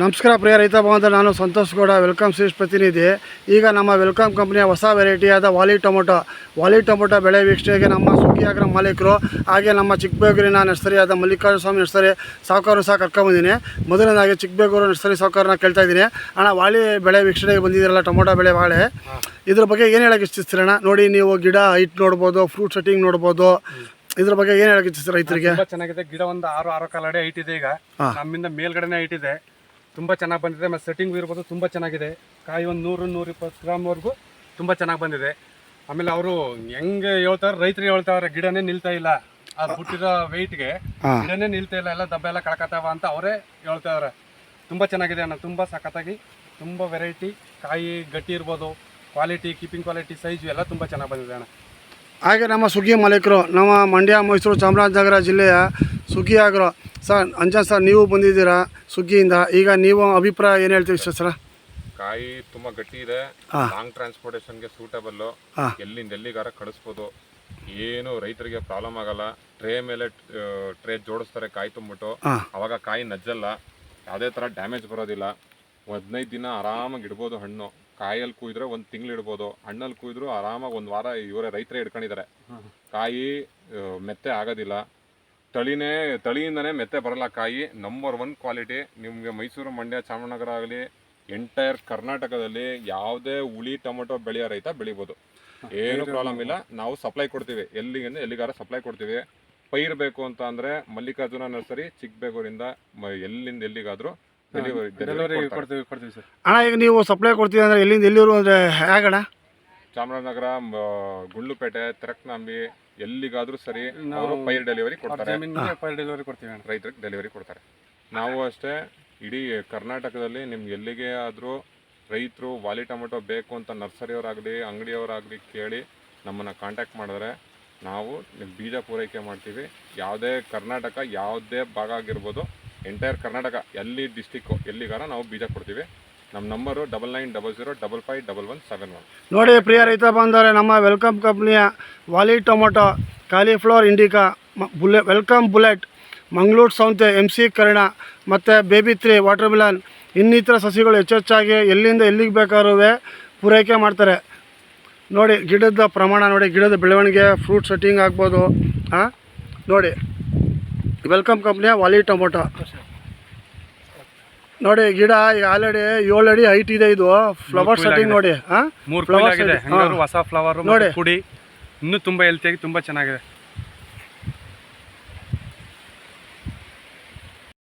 ನಮಸ್ಕಾರ ಪ್ರಿಯ ರೈತ ಬಾಂಧವ, ನಾನು ಸಂತೋಷ್ ಗೌಡ, ವೆಲ್ಕಮ್ ಸೀಡ್ಸ್ ಪ್ರತಿನಿಧಿ. ಈಗ ನಮ್ಮ ವೆಲ್ಕಮ್ ಕಂಪ್ನಿಯ ಹೊಸ ವೆರೈಟಿಯಾದ ವಾಲಿ ಟೊಮೊಟೊ ಬೆಳೆ ವೀಕ್ಷಣೆಗೆ ನಮ್ಮ ಸುಗ್ಗಿಯಾಗ್ರ ಮಾಲೀಕರು ಹಾಗೆ ನಮ್ಮ ಚಿಕ್ಕಬೇಗೂರಿನ ನರ್ಸರಿಯಾದ ಮಲ್ಲಿಕಾರ್ಜುನ ಸ್ವಾಮಿ ನರ್ಸರಿ ಸಾಹುಕಾರರು ಸಹ ಕರ್ಕೊಂಡ್ಬಂದಿನಿ. ಮೊದಲನೇದಾಗಿ ಚಿಕ್ಕಬೇಗೂರು ನರ್ಸರಿ ಸಾಹುಕಾರನ ಕೇಳ್ತಾ ಇದ್ದೀನಿ. ಅಣ್ಣ, ವಾಲಿ ಬೆಳೆ ವೀಕ್ಷಣೆಗೆ ಬಂದಿದ್ದೀರಲ್ಲ, ಟೊಮೊಟೊ ಬೆಳೆ ಬಾಳೆ, ಇದ್ರ ಬಗ್ಗೆ ಏನು ಹೇಳಕ್ಕೆ ಇಚ್ಛಿಸ್ತೀರಣ್ಣ? ನೋಡಿ, ನೀವು ಗಿಡ ಹೈಟ್ ನೋಡ್ಬೋದು, ಫ್ರೂಟ್ ಸೆಟ್ಟಿಂಗ್ ನೋಡ್ಬೋದು. ಇದ್ರ ಬಗ್ಗೆ ಏನು ಹೇಳಕ್ಕೆ ಇಚ್ಛಿಸ್ತೀರ ರೈತರಿಗೆ? ತುಂಬ ಚೆನ್ನಾಗಿದೆ. ಗಿಡ ಒಂದು 6 ಕಾಲ ಅಡಿ ಹೈಟ್ ಇದೆ. ಈಗ ನಮ್ಮಿಂದ ಮೇಲ್ಗಡೆನೇ ಹೈಟ್ ಇದೆ. ತುಂಬ ಚೆನ್ನಾಗಿ ಬಂದಿದೆ. ಮತ್ತು ಸೆಟ್ಟಿಂಗ್ ಇರ್ಬೋದು, ತುಂಬ ಚೆನ್ನಾಗಿದೆ. ಕಾಯಿ ಒಂದು 100-120 ಗ್ರಾಮ್ವರೆಗೂ ತುಂಬ ಚೆನ್ನಾಗಿ ಬಂದಿದೆ. ಆಮೇಲೆ ಅವರು ಹೆಂಗೆ ಹೇಳ್ತಾರೆ, ರೈತರಿಗೆ ಹೇಳ್ತಾವ್ರೆ, ಗಿಡನೇ ನಿಲ್ತಾ ಇಲ್ಲ, ಅದು ಹುಟ್ಟಿರೋ ವೆಯ್ಟ್ಗೆ ಗಿಡನೇ ನಿಲ್ತಾ ಇಲ್ಲ, ಎಲ್ಲ ದಬ್ಬ ಎಲ್ಲ ಕಳ್ಕೊತಾವ ಅಂತ ಅವರೇ ಹೇಳ್ತಾವ್ರೆ. ತುಂಬ ಚೆನ್ನಾಗಿದೆ ಅಣ್ಣ, ತುಂಬ ಸಖತ್ತಾಗಿ, ತುಂಬ ವೆರೈಟಿ, ಕಾಯಿ ಗಟ್ಟಿ ಇರ್ಬೋದು, ಕ್ವಾಲಿಟಿ, ಕೀಪಿಂಗ್ ಕ್ವಾಲಿಟಿ, ಸೈಜು ಎಲ್ಲ ತುಂಬ ಚೆನ್ನಾಗಿ ಬಂದಿದೆ ಅಣ್ಣ. ಹಾಗೆ ನಮ್ಮ ಸುಗ್ಗಿ ಮಾಲೀಕರು ನಮ್ಮ ಮಂಡ್ಯ, ಮೈಸೂರು, ಚಾಮರಾಜನಗರ ಜಿಲ್ಲೆಯ ಸುಗ್ಗಿ ಆಗ್ರೋ ಸರ್. ಅಂಜನ್ ಸರ್, ನೀವು ಬಂದಿದ್ದೀರಾ ಸುಗ್ಗಿಯಿಂದ. ಈಗ ನೀವು ಅಭಿಪ್ರಾಯ ಏನು ಹೇಳ್ತೀವಿ ಸರ್? ಕಾಯಿ ತುಂಬ ಗಟ್ಟಿ ಇದೆ, ಲಾಂಗ್ ಟ್ರಾನ್ಸ್ಪೋರ್ಟೇಷನ್ಗೆ ಸೂಟಬಲ್ಲು, ಎಲ್ಲಿಂದ ಎಲ್ಲಿಗಾರ ಕಳಿಸ್ಬೋದು, ಏನು ರೈತರಿಗೆ ಪ್ರಾಬ್ಲಮ್ ಆಗಲ್ಲ. ಟ್ರೇ ಮೇಲೆ ಟ್ರೇ ಜೋಡಿಸ್ತಾರೆ ಕಾಯಿ ತುಂಬಿಟ್ಟು, ಅವಾಗ ಕಾಯಿ ನಜ್ಜಲ್ಲ, ಯಾವುದೇ ಥರ ಡ್ಯಾಮೇಜ್ ಬರೋದಿಲ್ಲ. 15 ದಿನ ಆರಾಮಾಗಿ ಇಡ್ಬೋದು. ಹಣ್ಣು ಕಾಯಲ್ಲಿ ಕುಯ್ದ್ರೆ 1 ತಿಂಗಳು ಇಡ್ಬೋದು, ಹಣ್ಣಲ್ಲಿ ಕುಯ್ದ್ರು ಆರಾಮಾಗಿ 1 ವಾರ ಇವರೇ ರೈತರೇ ಇಟ್ಕೊಂಡಿದ್ದಾರೆ. ಕಾಯಿ ಮೆತ್ತೆ ಆಗೋದಿಲ್ಲ, ತಳಿಯಿಂದನೇ ಮೆತ್ತೆ ಬರಲ್ಲ ಕಾಯಿ. Number 1 quality. ನಿಮಗೆ ಮೈಸೂರು, ಮಂಡ್ಯ, ಚಾಮರಾಜನಗರ ಆಗಲಿ, ಎಂಟೈರ್ ಕರ್ನಾಟಕದಲ್ಲಿ ಯಾವುದೇ ಹುಳಿ ಟೊಮೊಟೊ ಬೆಳೆಯೋ ರೈತ ಬೆಳಿಬೋದು, ಏನು ಪ್ರಾಬ್ಲಮ್ ಇಲ್ಲ. ನಾವು ಸಪ್ಲೈ ಕೊಡ್ತೀವಿ, ಎಲ್ಲಿಗಾರ ಸಪ್ಲೈ ಕೊಡ್ತೀವಿ. ಪೈರ್ ಬೇಕು ಅಂತ ಅಂದರೆ ಮಲ್ಲಿಕಾರ್ಜುನ ನರ್ಸರಿ ಚಿಕ್ಕಬೇಗೂರಿಂದ ಎಲ್ಲಿಂದ ಎಲ್ಲಿಗಾದರೂ ಡೆಲಿವರಿ ಕೊಡ್ತೀವಿ ಸರ್. ಅಣ್ಣ, ಈಗ ನೀವು ಸಪ್ಲೈ ಕೊಡ್ತೀವಿ ಅಂದರೆ ಎಲ್ಲಿಂದ ಎಲ್ಲಿವರು ಅಂದರೆ ಹೇಗಣ್ಣ? ಚಾಮರಾಜನಗರ, ಗುಂಡ್ಲುಪೇಟೆ, ತೆರಕ್ನಾಂಬಿ, ಎಲ್ಲಿಗಾದ್ರೂ ಸರಿ ಅವರು ಪೈರ್ ಡೆಲಿವರಿ ಕೊಡ್ತಾರೆ. ರೈತರಿಗೆ ಡೆಲಿವರಿ ಕೊಡ್ತಾರೆ. ನಾವು ಅಷ್ಟೇ, ಇಡೀ ಕರ್ನಾಟಕದಲ್ಲಿ ನಿಮ್ಗೆ ಎಲ್ಲಿಗೆ ಆದರೂ ರೈತರು ವಾಲಿ ಟೊಮೊಟೊ ಬೇಕು ಅಂತ ನರ್ಸರಿಯವರಾಗಲಿ ಅಂಗಡಿಯವರಾಗಲಿ ಕೇಳಿ ನಮ್ಮನ್ನು ಕಾಂಟ್ಯಾಕ್ಟ್ ಮಾಡಿದ್ರೆ ನಾವು ಬೀಜ ಪೂರೈಕೆ ಮಾಡ್ತೀವಿ. ಯಾವುದೇ ಕರ್ನಾಟಕ ಯಾವುದೇ ಭಾಗ ಆಗಿರ್ಬೋದು, ಎಂಟೈರ್ ಕರ್ನಾಟಕ ಎಲ್ಲಿ ಡಿಸ್ಟಿಕ್ಕು ಎಲ್ಲಿಗಾರ ನಾವು ಬೀಜ ಕೊಡ್ತೀವಿ. ನಮ್ಮ ನಂಬರು 9900551171. ನೋಡಿ ಪ್ರಿಯ ರೈತ ಬಂದರೆ, ನಮ್ಮ ವೆಲ್ಕಮ್ ಕಂಪ್ನಿಯ ವಾಲಿ tomato, cauliflower Indica, welcome bullet, Mangaluru ಸೌಂತೆ, MC ಕರ್ಣ ಮತ್ತು ಬೇಬಿ 3 ವಾಟರ್ ಮಿಲನ್ ಇನ್ನಿತರ ಸಸಿಗಳು ಹೆಚ್ಚೆಚ್ಚಾಗಿ ಎಲ್ಲಿಂದ ಎಲ್ಲಿಗೆ ಬೇಕಾದ್ರೂ ಪೂರೈಕೆ ಮಾಡ್ತಾರೆ. ನೋಡಿ ಗಿಡದ ಪ್ರಮಾಣ ನೋಡಿ, ಗಿಡದ ಬೆಳವಣಿಗೆ, ಫ್ರೂಟ್ ಸೆಟ್ಟಿಂಗ್ ಆಗ್ಬೋದು. ನೋಡಿ ವೆಲ್ಕಮ್ ಕಂಪ್ನಿಯ ವಾಲಿ ಟೊಮೊಟೊ ನೋಡಿ. ಗಿಡ ಈಗ ಆಲ್ರೆಡಿ 7 ಅಡಿ ಹೈಟ್ ಇದೆ. ಇದು ಫ್ಲವರ್ ಸೆಟ್ಟಿಂಗ್ ನೋಡಿ, ಹೊಸ ಫ್ಲವರ್ ನೋಡಿ, ಇನ್ನೂ ತುಂಬ ಹೆಲ್ತಿಯಾಗಿ ತುಂಬ ಚೆನ್ನಾಗಿದೆ.